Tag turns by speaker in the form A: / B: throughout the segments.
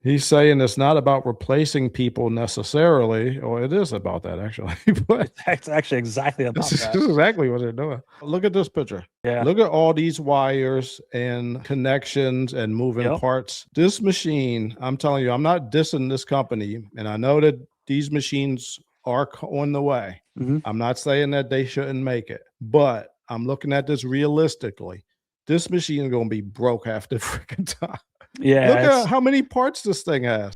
A: He's saying it's not about replacing people necessarily, or it is about that actually, but
B: It's actually exactly
A: this
B: about
A: is
B: that.
A: exactly what they're doing. Look at this picture.
B: Yeah.
A: Look at all these wires and connections and moving
B: Yep.
A: parts. This machine, I'm telling you, I'm not dissing this company, and I know that these machines are on the way.
B: Mhm.
A: I'm not saying that they shouldn't make it, but I'm looking at this realistically. This machine is going to be broke half the freaking time.
B: Yeah,
A: Look at
B: it's
A: how many parts this thing has.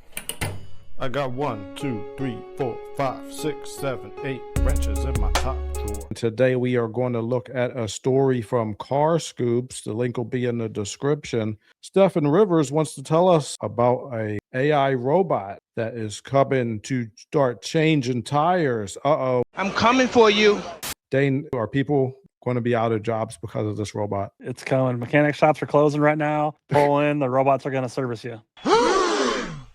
A: I got 1, 2, 3, 4, 5, 6, 7, 8 wrenches in my top drawer. Today we are going to look at a story from Car Scoops. The link will be in the description. Stephen Rivers wants to tell us about a AI robot that is coming to start changing tires. Uh-oh.
C: I'm coming for you.
A: Dane, are people going to be out of jobs because of this robot?
B: it's coming. Mechanic shops are closing right now. Pull in, the robots are going to service you.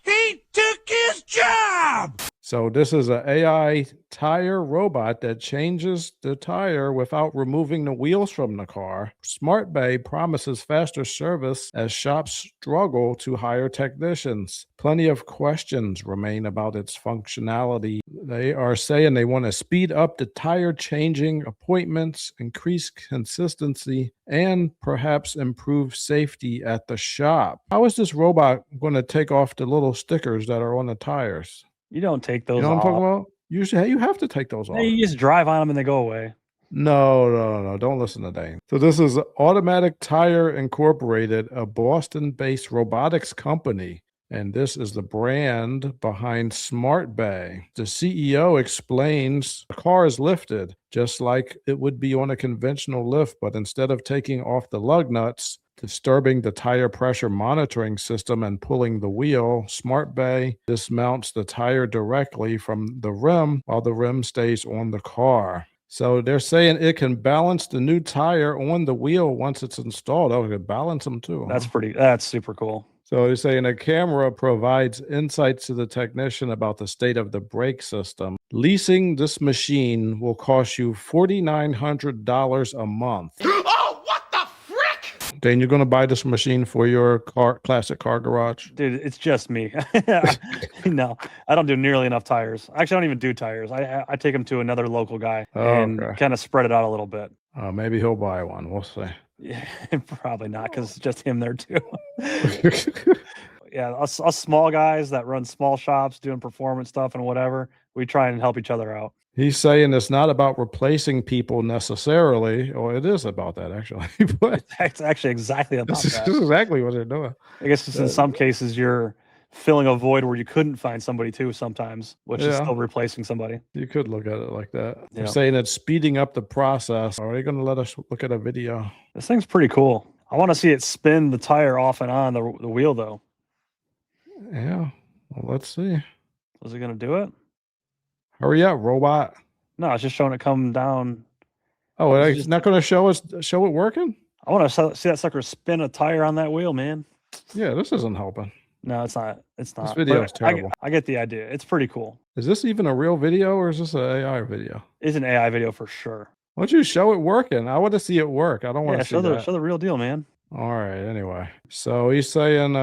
C: He took his job.
A: So this is an AI tire robot that changes the tire without removing the wheels from the car. SmartBay promises faster service as shops struggle to hire technicians. Plenty of questions remain about its functionality. They are saying they want to speed up the tire changing appointments, increase consistency, and perhaps improve safety at the shop. How is this robot going to take off the little stickers that are on the tires?
B: You don't take
A: You
B: those
A: know what I'm talking
B: off.
A: about? You have to take those off.
B: You just drive on them and they go away.
A: No. Don't listen to Dane. So this is Automatic Tire Incorporated, a Boston-based robotics company. And this is the brand behind SmartBay. The CEO explains the car is lifted just like it would be on a conventional lift, but instead of taking off the lug nuts, disturbing the tire pressure monitoring system and pulling the wheel, SmartBay dismounts the tire directly from the rim while the rim stays on the car. So they're saying it can balance the new tire on the wheel once it's installed. Oh, it can balance them too.
B: That's super cool.
A: So they're saying a camera provides insights to the technician about the state of the brake system. Leasing this machine will cost you $4,900 a month.
C: Oh, what the frick?
A: Dane, you're going to buy this machine for your classic car garage?
B: Dude, it's just me. No, I don't do nearly enough tires. Actually, I don't even do tires. I take them to another local guy and
A: okay.
B: kind of spread it out a little bit.
A: Maybe he'll buy one. We'll see.
B: Yeah, probably not because it's just him there too. Yeah, us small guys that run small shops doing performance stuff and whatever, we try and help each other out.
A: He's saying it's not about replacing people necessarily, or it is about that actually, but
B: That's actually exactly about
A: this is
B: that.
A: exactly what they're doing.
B: I guess just in some cases you're filling a void where you couldn't find somebody too sometimes, which is
A: Yeah.
B: still replacing somebody.
A: You could look at it like that. They're
B: Yeah.
A: saying it's speeding up the process. Are they going to let us look at a video?
B: This thing's pretty cool. I want to see it spin the tire off and on the wheel though.
A: Yeah. Well, let's see.
B: Is it going to do it?
A: Hurry up, robot.
B: No, it's just showing it come down.
A: Oh,
B: It's
A: it's not going to show it working?
B: I want to see that sucker spin a tire on that wheel, man.
A: Yeah, this isn't helping.
B: No, it's not. It's not.
A: video
B: But
A: is terrible.
B: I get the idea. It's pretty cool.
A: Is this even a real video or is this an AI video?
B: It's an AI video for sure.
A: Why don't you show it working? I want to see it work. I don't want
B: Yeah,
A: to see that.
B: show the real deal, man.
A: All right. Anyway, so he's saying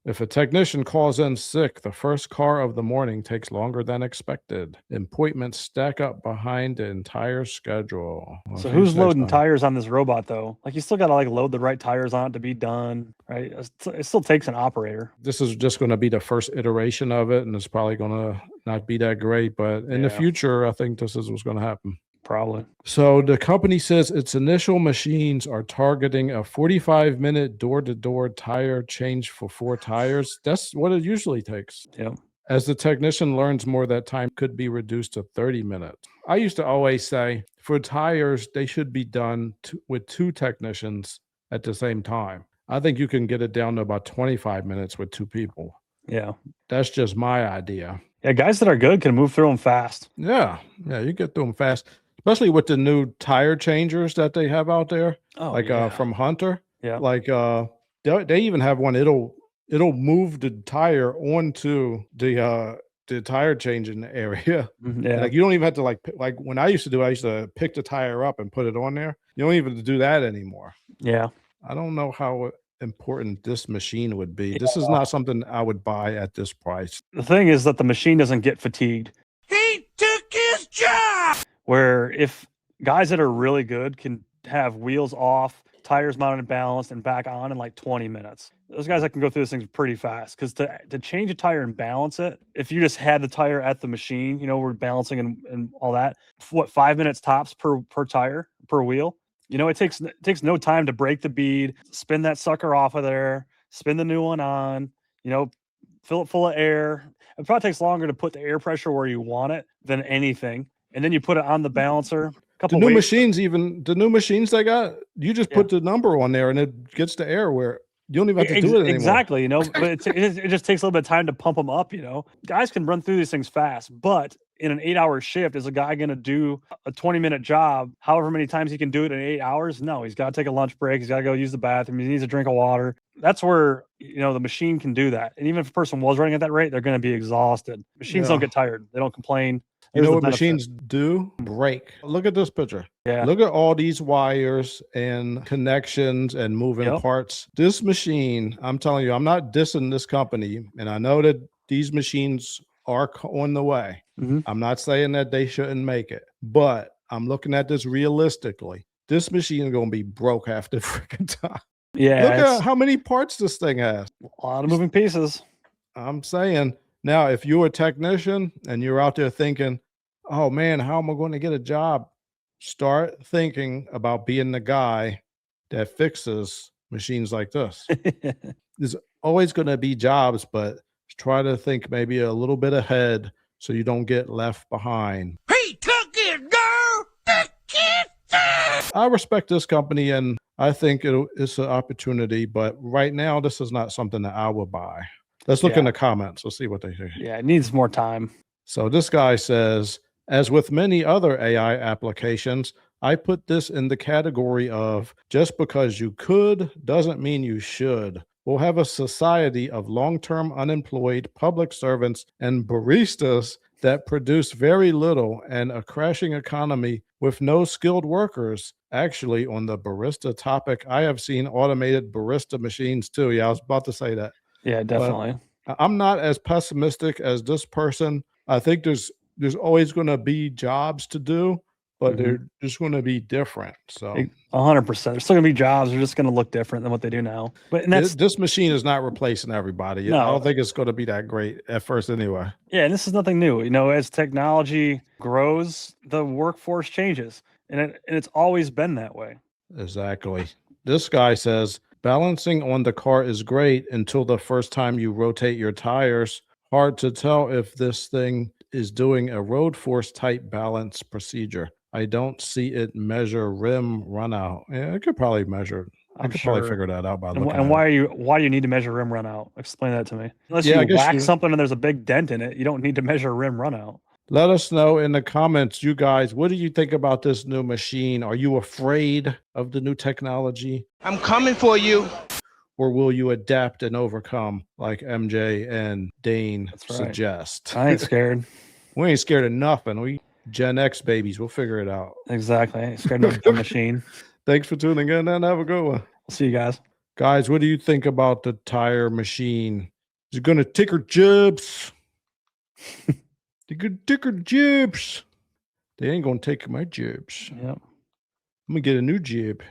A: if a technician calls in sick, the first car of the morning takes longer than expected. Appointments stack up behind the entire schedule. Well,
B: So
A: if he
B: who's
A: says
B: loading
A: so.
B: tires on this robot though? Like you still got to like load the right tires on it to be done, right? It still takes an operator.
A: This is just going to be the first iteration of it, and it's probably going to not be that great. But in the
B: Yeah.
A: future, I think this is what's going to happen.
B: Probably.
A: So the company says its initial machines are targeting a 45-minute door-to-door tire change for 4 tires. That's what it usually takes.
B: Yep.
A: As the technician learns more, that time could be reduced to 30 minutes. I used to always say for tires, they should be done with 2 technicians at the same time. I think you can get it down to about 25 minutes with 2 people.
B: Yeah.
A: That's just my idea.
B: Yeah, guys that are good can move through them fast.
A: Yeah, you get through them fast, especially with the new tire changers that they have out there.
B: Oh,
A: Like
B: yeah.
A: from Hunter.
B: Yeah.
A: Like they even have one. It'll move the tire onto the tire changing area.
B: Yeah.
A: Like you don't even have to like when I used to do it, I used to pick the tire up and put it on there. You don't even do that anymore.
B: Yeah.
A: I don't know how important this machine would be. This is not something I would buy at this price.
B: The thing is that the machine doesn't get fatigued.
C: He took his job.
B: Where if guys that are really good can have wheels off, tires mounted and balanced, and back on in like 20 minutes. Those guys that can go through this thing pretty fast. Because to change a tire and balance it, if you just had the tire at the machine, we're balancing and all that, 5 minutes tops per tire, per wheel. It takes no time to break the bead, spin that sucker off of there, spin the new one on, fill it full of air. It probably takes longer to put the air pressure where you want it than anything. And then you put it on the balancer.
A: The new machines they got, you just put the number on there and it gets the air where you don't even have to do it anymore.
B: Exactly, but it just takes a little bit of time to pump them up, Guys can run through these things fast, but in an 8-hour shift, is a guy going to do a 20-minute job however many times he can do it in 8 hours? No, he's got to take a lunch break. He's got to go use the bathroom. He needs a drink of water. That's where, the machine can do that. And even if a person was running at that rate, they're going to be exhausted. Machines don't get tired. They don't complain.
A: You know what machines do? Break. Look at this picture.
B: Yeah.
A: Look at all these wires and connections and moving parts. This machine, I'm telling you, I'm not dissing this company. And I know that these machines are on the way.
B: Mm-hmm.
A: I'm not saying that they shouldn't make it, but I'm looking at this realistically. This machine is going to be broke half the freaking time.
B: Yeah.
A: Look at how many parts this thing has.
B: A lot of moving pieces.
A: I'm saying, now, if you're a technician and you're out there thinking, oh man, how am I going to get a job? Start thinking about being the guy that fixes machines like this. There's always going to be jobs, but try to think maybe a little bit ahead so you don't get left behind.
C: He took his girl. Took his
A: I respect this company and I think it's an opportunity, but right now, this is not something that I would buy. Let's look in the comments. Let's see what they say.
B: Yeah, it needs more time.
A: So this guy says, as with many other AI applications, I put this in the category of just because you could doesn't mean you should. We'll have a society of long-term unemployed public servants and baristas that produce very little and a crashing economy with no skilled workers. Actually, on the barista topic, I have seen automated barista machines too. Yeah, I was about to say that.
B: Yeah, definitely.
A: But I'm not as pessimistic as this person. I think there's always going to be jobs to do, but they're just going to be different. So
B: 100%. There's still going to be jobs. They're just going to look different than what they do now. But
A: this machine is not replacing everybody. No. I don't think it's going to be that great at first anyway.
B: Yeah, and this is nothing new. As technology grows, the workforce changes. And it's always been that way.
A: Exactly. This guy says, balancing on the car is great until the first time you rotate your tires. Hard to tell if this thing is doing a road force type balance procedure. I don't see it measure rim run out. Yeah, it could probably measure. I could probably figure that out by looking at it.
B: Why do you need to measure rim run out? Explain that to me. Unless you whack something and there's a big dent in it, you don't need to measure rim run out.
A: Let us know in the comments, you guys, what do you think about this new machine? Are you afraid of the new technology?
C: I'm coming for you.
A: Or will you adapt and overcome like MJ and Dane suggest?
B: I ain't scared.
A: We ain't scared of nothing. We Gen X babies. We'll figure it out.
B: Exactly. I ain't scared of the machine.
A: Thanks for tuning in and have a good one.
B: See you guys.
A: Guys, what do you think about the tire machine? Is it going to ticker jibs? Ticker jibs. They ain't going to take my jibs.
B: Yep.
A: I'm going to get a new jib.